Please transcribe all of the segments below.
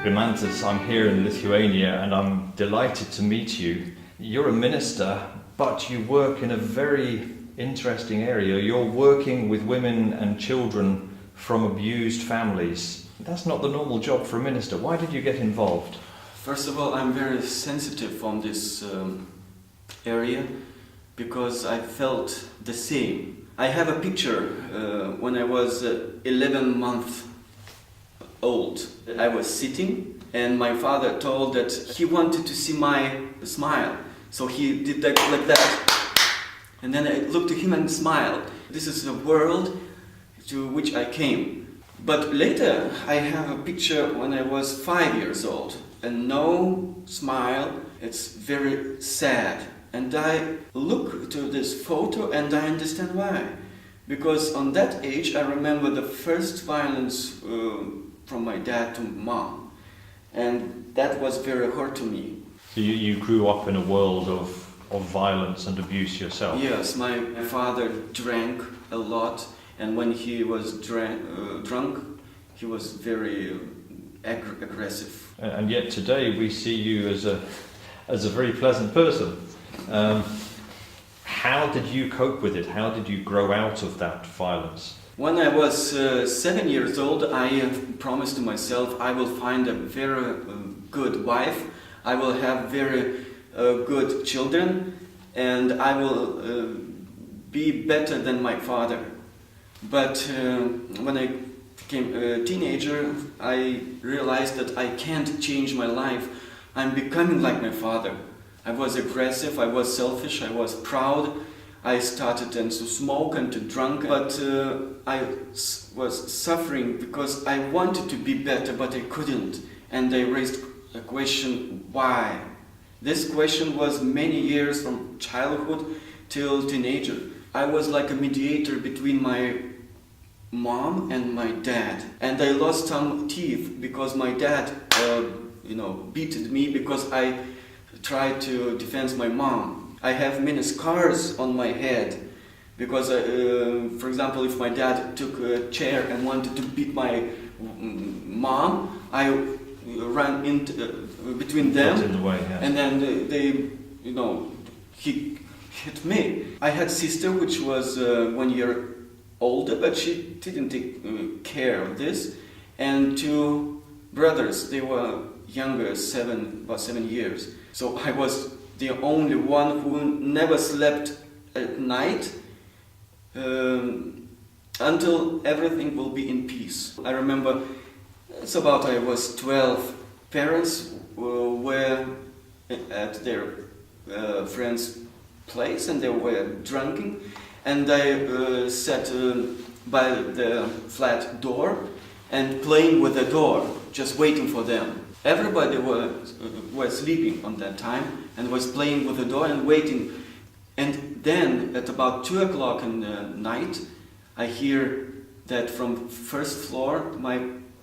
Rimantas, I'm here in Lithuania and I'm delighted to meet you. You're a minister, but you work in a very interesting area. You're working with women and children from abused families. That's not the normal job for a minister. Why did you get involved? First of all, I'm very sensitive on this area because I felt the same. I have a picture when I was 11 months old. I was sitting and my father told that he wanted to see my smile. So he did that like that. And then I looked at him and smiled. This is the world to which I came. But later I have a picture when I was 5 years old. And no smile, it's very sad. And I look to this photo and I understand why. Because on that age I remember the first violence from my dad to mom. And that was very hard to me. So you grew up in a world of violence and abuse yourself? Yes, my father drank a lot. And when he was drunk, he was very aggressive. And yet today we see you as a very pleasant person. How did you cope with it? How did you grow out of that violence? When I was 7 years old, I promised to myself I will find a very good wife, I will have very good children, and I will be better than my father. But when I became a teenager, I realized that I can't change my life. I'm becoming like my father. I was aggressive, I was selfish, I was proud. I started to smoke and to drink, but I was suffering because I wanted to be better, but I couldn't. And I raised a question, why? This question was many years from childhood till teenager. I was like a mediator between my mom and my dad. And I lost some teeth because my dad, beated me because I tried to defend my mom. I have many scars on my head because, for example, if my dad took a chair and wanted to beat my mom, I ran between them, in the way, yeah. And then he hit me. I had a sister which was 1 year older, but she didn't take care of this, and 2 brothers. They were younger, about 7 years. So I was the only one who never slept at night until everything will be in peace. I remember I was 12. Parents were at their friend's place and they were drinking, and I sat by the flat door and playing with the door, just waiting for them. Everybody was sleeping on that time and was playing with the door and waiting. And then at about 2 o'clock in the night, I hear that from first floor my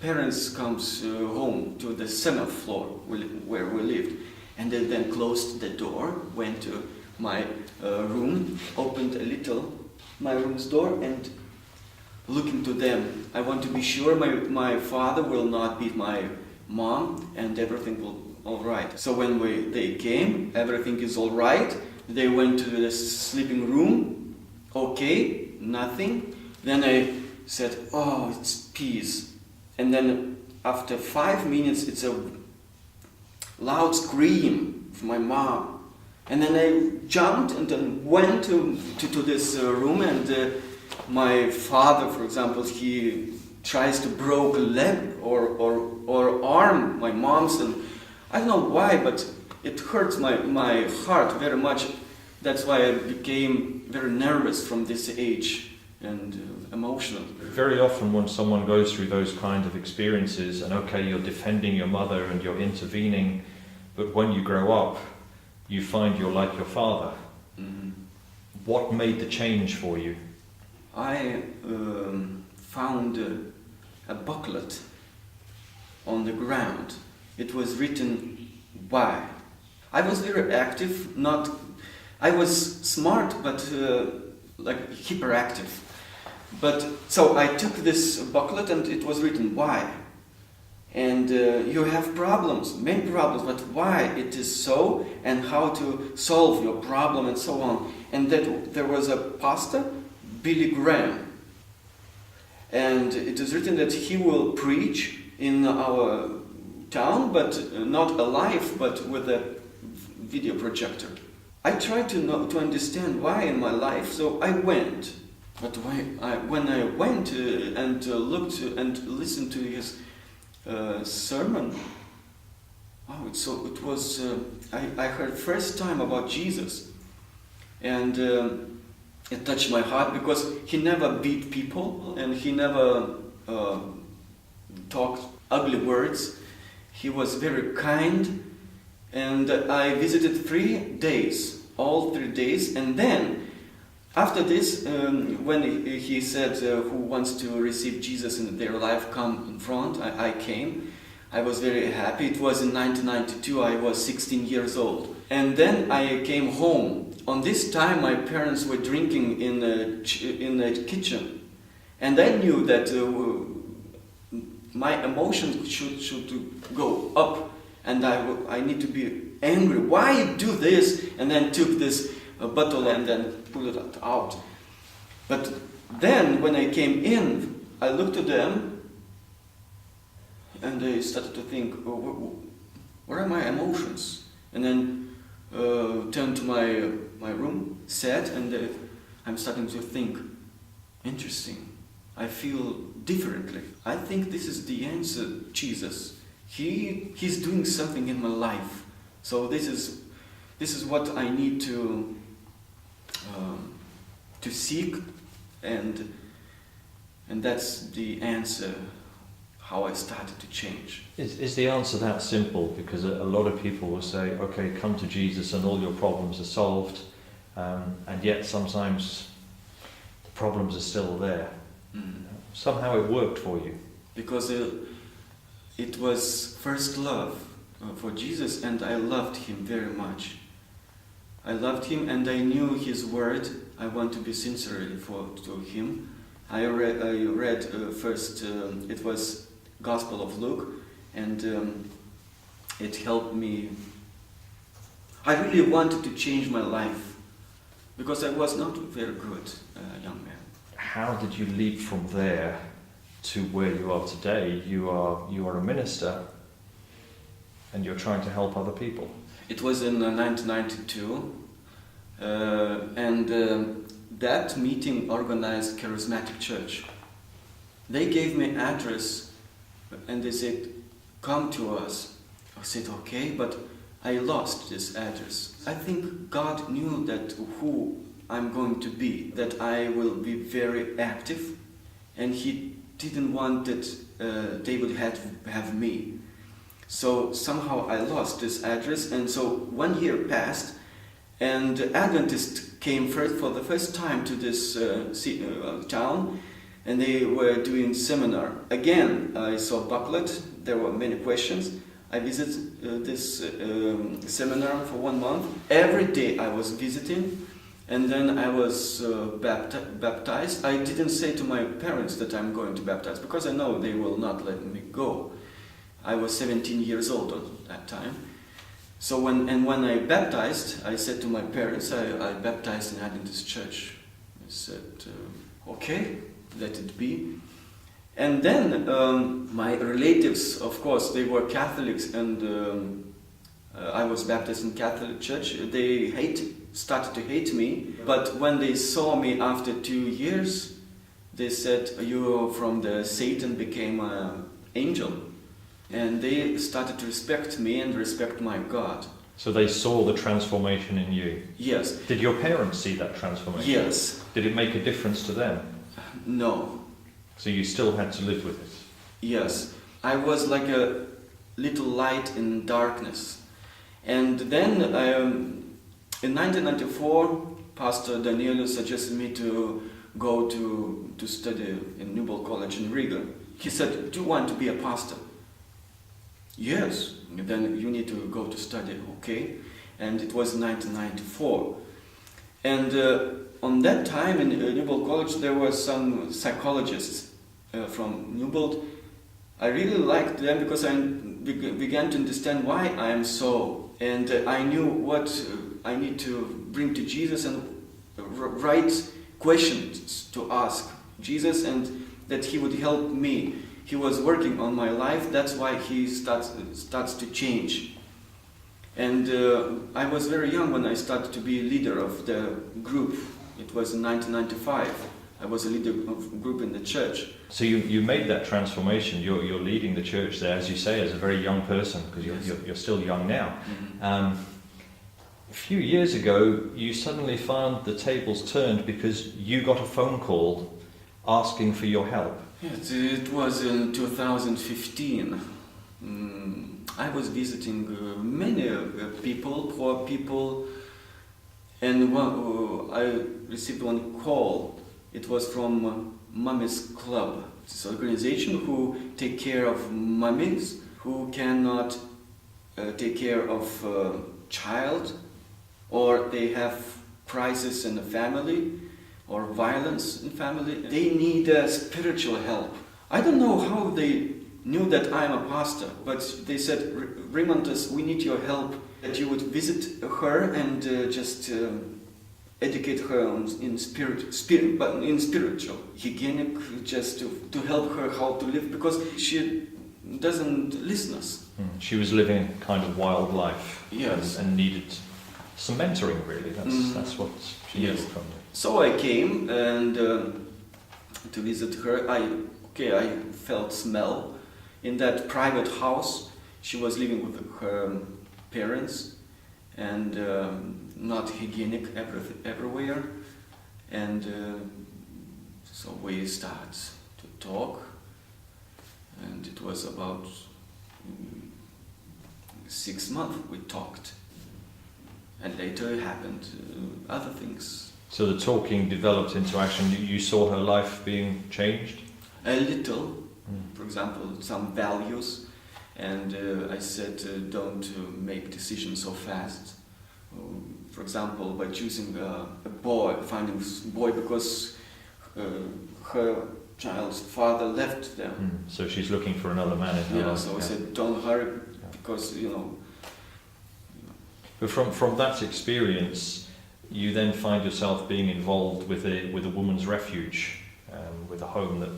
parents comes home to the 7th floor where we lived. And they then closed the door, went to my room, opened a little my room's door and looking to them. I want to be sure my father will not beat my mom and everything will all right. So when they came, everything is all right. They went to the sleeping room. Okay, nothing. Then I said, oh, it's peace. And then after 5 minutes, it's a loud scream from my mom. And then I jumped and then went to this room, and my father, for example, he tries to break a leg or arm my mom's, and I don't know why, but it hurts my heart very much. That's why I became very nervous from this age and emotional. Very often when someone goes through those kind of experiences, and okay, you're defending your mother and you're intervening, but when you grow up, you find you're like your father. Mm-hmm. What made the change for you? I found a booklet on the ground. It was written, why? I was very active, I was smart, but like hyperactive. But so I took this booklet and it was written, why? and you have problems, many problems, but why it is so, and how to solve your problem, and so on. And that there was a pastor, Billy Graham, and it is written that he will preach in our town, but not alive, but with a video projector. I tried to understand why in my life, so I went. But when I went and looked and listened to his sermon, it was I heard first time about Jesus, and it touched my heart because he never beat people and he never talked ugly words. He was very kind, and I visited 3 days, all 3 days, and then after this, when he said who wants to receive Jesus in their life, come in front, I came. I was very happy. It was in 1992, I was 16 years old. And then I came home. On this time my parents were drinking in the kitchen. And I knew that my emotions should go up, and I need to be angry. Why you do this? And then took this bottle and then pulled it out. But then when I came in, I looked at them and I started to think, where are my emotions? And then turned to my room, sat, and I'm starting to think, interesting, I feel differently. I think this is the answer, Jesus. He's doing something in my life. So this is what I need to seek, and that's the answer. How I started to change. Is the answer that simple? Because a lot of people will say, okay, come to Jesus and all your problems are solved, and yet sometimes the problems are still there. Somehow it worked for you. Because it was first love for Jesus, and I loved him very much. I loved him and I knew his word. I want to be sincere to him. I read first, it was Gospel of Luke, and it helped me. I really wanted to change my life because I was not a very good young man. How did you leap from there to where you are today? You are a minister and you're trying to help other people. It was in 1992, and that meeting organized Charismatic Church. They gave me address and they said, come to us. I said, okay, but I lost this address. I think God knew that who I'm going to be, that I will be very active, and He didn't want that they would have me. So somehow I lost this address, and so 1 year passed, and Adventists came for the first time to this town, and they were doing seminar. Again, I saw booklet, there were many questions. I visited this seminar for 1 month. Every day I was visiting, and then I was baptized. I didn't say to my parents that I'm going to baptize, because I know they will not let me go. I was 17 years old at that time. So when I baptized, I said to my parents, I baptized in Adventist church. I said, okay, let it be. And then my relatives, of course, they were Catholics, and I was baptized in Catholic church. They started to hate me, but when they saw me after 2 years, they said, you from the Satan became an angel. And they started to respect me and respect my God. So they saw the transformation in you? Yes. Did your parents see that transformation? Yes. Did it make a difference to them? No. So you still had to live with it? Yes. I was like a little light in darkness. And then in 1994, Pastor Daniel suggested me to go to study in Newbold College in Riga. He said, do you want to be a pastor? Yes, then you need to go to study, okay? And it was 1994. And on that time in Newbold College there were some psychologists from Newbold, I really liked them because I began to understand why I am so, and I knew what I need to bring to Jesus and right questions to ask Jesus, and that He would help me. He was working on my life. That's why He starts to change. And I was very young when I started to be leader of the group. It was in 1995. I was a leader of a group in the church. So you made that transformation. You're leading the church there, as you say, as a very young person, because you're still young now. Mm-hmm. A few years ago, you suddenly found the tables turned because you got a phone call asking for your help. It was in 2015. I was visiting many people, poor people, and I received one call. It was from Mummies Club. It's an organization who take care of mummies who cannot take care of child, or they have crisis in the family, or violence in family. They need spiritual help. I don't know how they knew that I'm a pastor, but they said, Rimantas, we need your help, that you would visit her and just educate her in spiritual, hygienic, just to help her how to live, because she doesn't listen us. She was living a kind of wild life. Yes. And needed some mentoring, really. That's what she needed from you. So I came and to visit her. I felt smell in that private house. She was living with her parents, and not hygienic everywhere. And so we start to talk, and it was about 6 months we talked, and later it happened other things. So the talking developed into action. You saw her life being changed? A little, for example, some values, and I said don't make decisions so fast. For example, by choosing a boy, finding a boy because her child's father left them. So she's looking for another man in her life. So I said don't hurry, because But from that experience, you then find yourself being involved with a woman's refuge, with a home that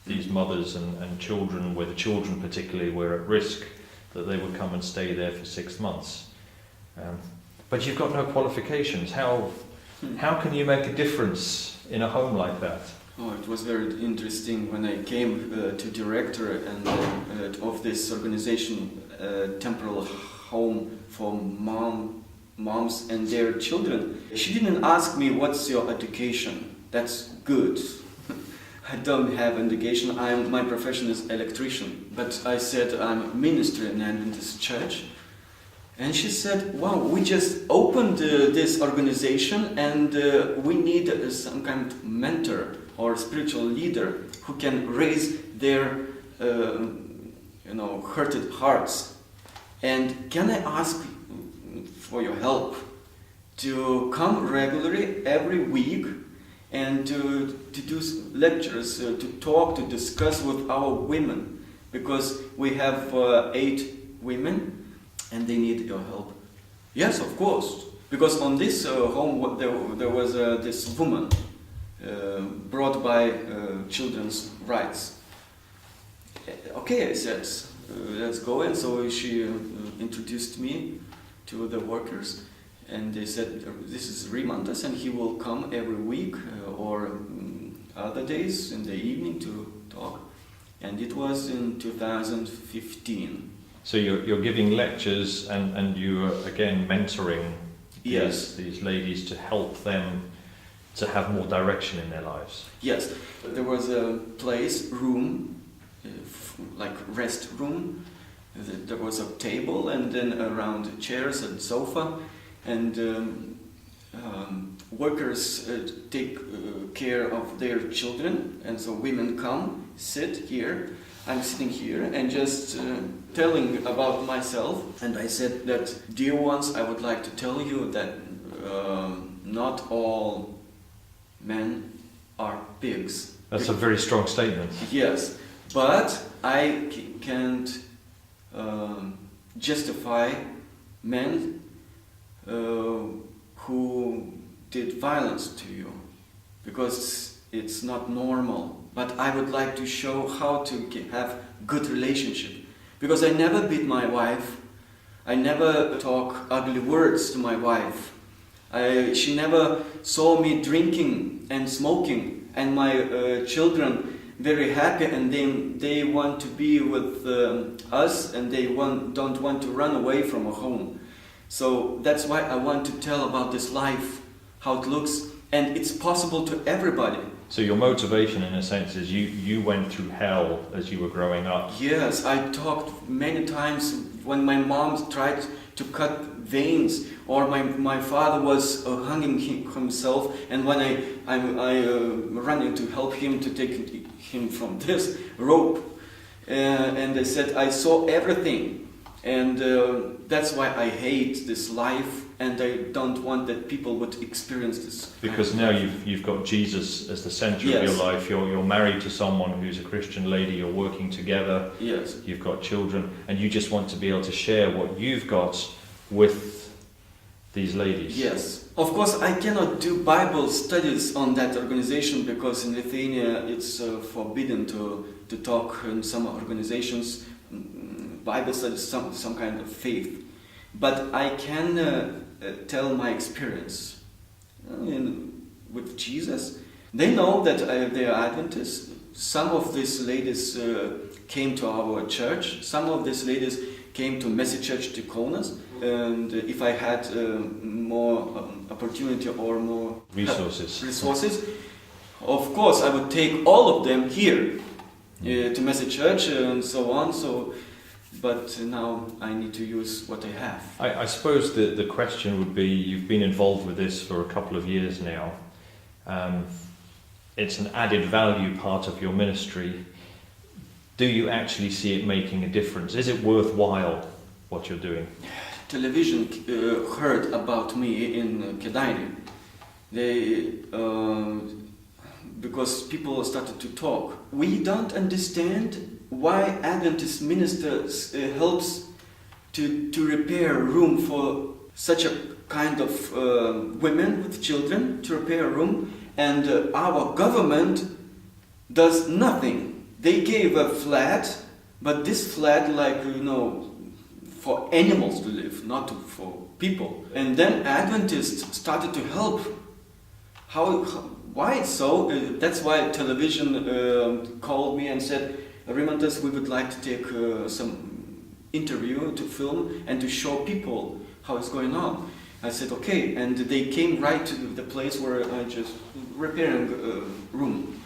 these mothers and children, where the children particularly were at risk, that they would come and stay there for 6 months. But you've got no qualifications. How can you make a difference in a home like that? Oh, it was very interesting when I came to director and of this organization, temporal home for moms and their children. She didn't ask me, what's your education? That's good. I don't have education. My profession is electrician. But I said I'm a minister in an Adventist church. And she said, wow, we just opened this organization, and we need some kind of mentor or spiritual leader who can raise their hurted hearts. And can I ask for your help to come regularly every week and to do lectures, to talk, to discuss with our women, because we have 8 women and they need your help. Yes, of course, because on this home there was this woman brought by children's rights. Okay, I said, let's go. And so she introduced me to the workers, and they said, this is Rimantas, and he will come every week or other days in the evening to talk. And it was in 2015. So you're giving lectures, and you're again mentoring these ladies to help them to have more direction in their lives. Yes, there was a room, like rest room. There was a table, and then around chairs and sofa, and workers take care of their children, and so women come, sit here. I'm sitting here and just telling about myself, and I said that, dear ones, I would like to tell you that not all men are pigs. That's a very strong statement. Yes, But I can't justify men who did violence to you, because it's not normal. But I would like to show how to have good relationship, because I never beat my wife, I never talk ugly words to my wife. She never saw me drinking and smoking, and my children very happy, and they want to be with us, and they don't want to run away from a home. So that's why I want to tell about this life, how it looks, and it's possible to everybody. So your motivation, in a sense, is you went through hell as you were growing up. Yes, I talked many times when my mom tried to cut veins, or my father was hanging himself, and when I ran to help him to take him from this rope, and I said I saw everything, and that's why I hate this life, and I don't want that people would experience this. Because now you've got Jesus as the center Yes. of your life. You're married to someone who's a Christian lady. You're working together. Yes. You've got children, and you just want to be able to share what you've got with these ladies. Yes. Of course, I cannot do Bible studies on that organization, because in Lithuania it's forbidden to talk in some organizations, Bible studies, some kind of faith. But I can tell my experience with Jesus. They know that they are Adventists. Some of these ladies came to our church. Some of these ladies came to Messy Church to Kaunas. And if I had more opportunity or more resources, of course I would take all of them here to Messy Church and so on. But now I need to use what I have. I suppose the question would be, you've been involved with this for a couple of years now. It's an added value part of your ministry. Do you actually see it making a difference? Is it worthwhile what you're doing? Television heard about me in Kėdainiai. Because people started to talk. We don't understand why Adventist ministers helps to repair a room for such a kind of women with children, to repair a room, and our government does nothing. They gave a flat, but this flat, for animals to live, not for people. And then Adventists started to help. Why it's so? That's why television called me and said, Rimantas, we would like to take some interview to film and to show people how it's going on. I said okay, and they came right to the place where I just repairing a room.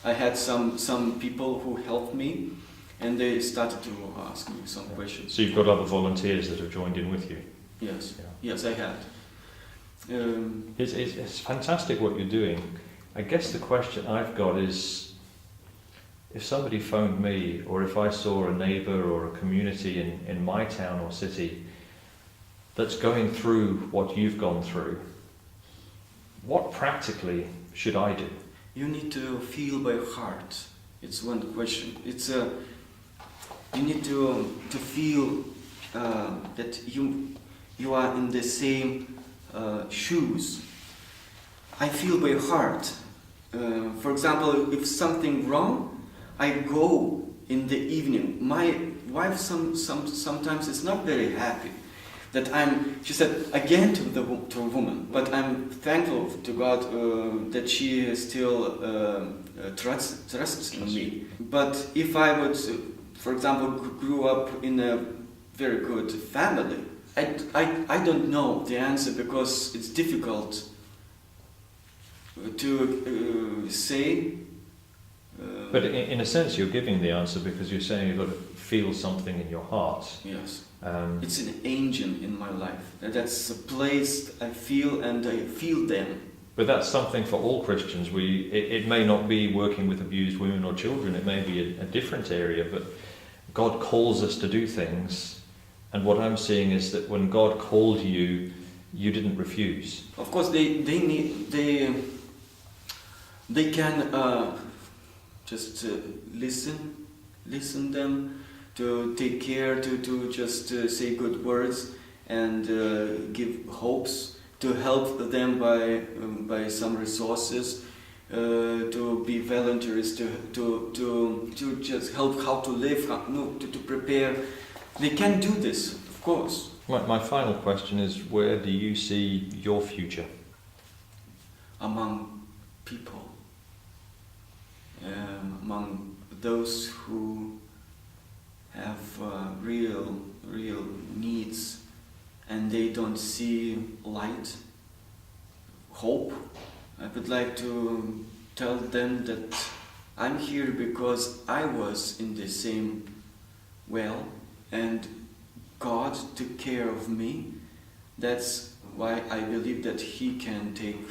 I had some people who helped me, and they started to ask me some questions. So you've got other volunteers that have joined in with you? Yes, yeah. Yes, I had. It's fantastic what you're doing. I guess the question I've got is, if somebody phoned me, or if I saw a neighbour or a community in my town or city that's going through what you've gone through, what practically should I do? You need to feel by heart. It's one question. It's you need to feel that you are in the same shoes. I feel by heart. For example, if something wrong, I go in the evening. My wife sometimes is not very happy that she said again to a woman, but I'm thankful to God that she still trusts in me. But if I would, for example, grew up in a very good family, I don't know the answer, because it's difficult to say. But in a sense you're giving the answer, because you're saying you've got to feel something in your heart. Yes. It's an engine in my life. That's a place I feel, and I feel them. But that's something for all Christians. It may not be working with abused women or children, it may be a different area, but God calls us to do things, and what I'm seeing is that when God called you, you didn't refuse. Of course they can just listen them, to take care, to just say good words and give hopes, to help them by some resources, to be volunteers, to just help how to live, to prepare. They can do this, of course. My final question is, where do you see your future? Among people, among those who have real needs and they don't see light, hope. I would like to tell them that I'm here because I was in the same well and God took care of me. That's why I believe that He can take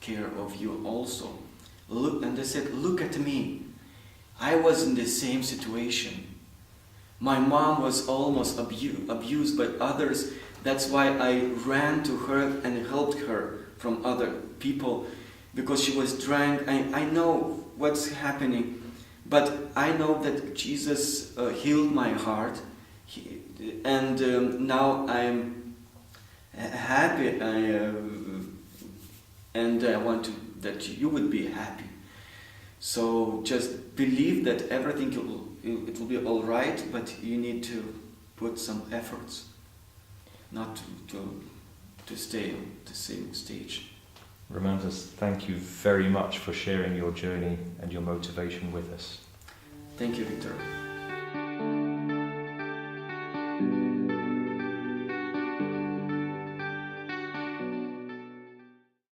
care of you also. Look, and they said, look at me. I was in the same situation. My mom was almost abused by others. That's why I ran to her and helped her from other people, because she was drunk. I know what's happening, but I know that Jesus healed my heart, and now I'm happy, and I want that you would be happy. So just believe that everything it will be all right, but you need to put some efforts, not to stay on the same stage. Rimantas, thank you very much for sharing your journey and your motivation with us. Thank you, Victor.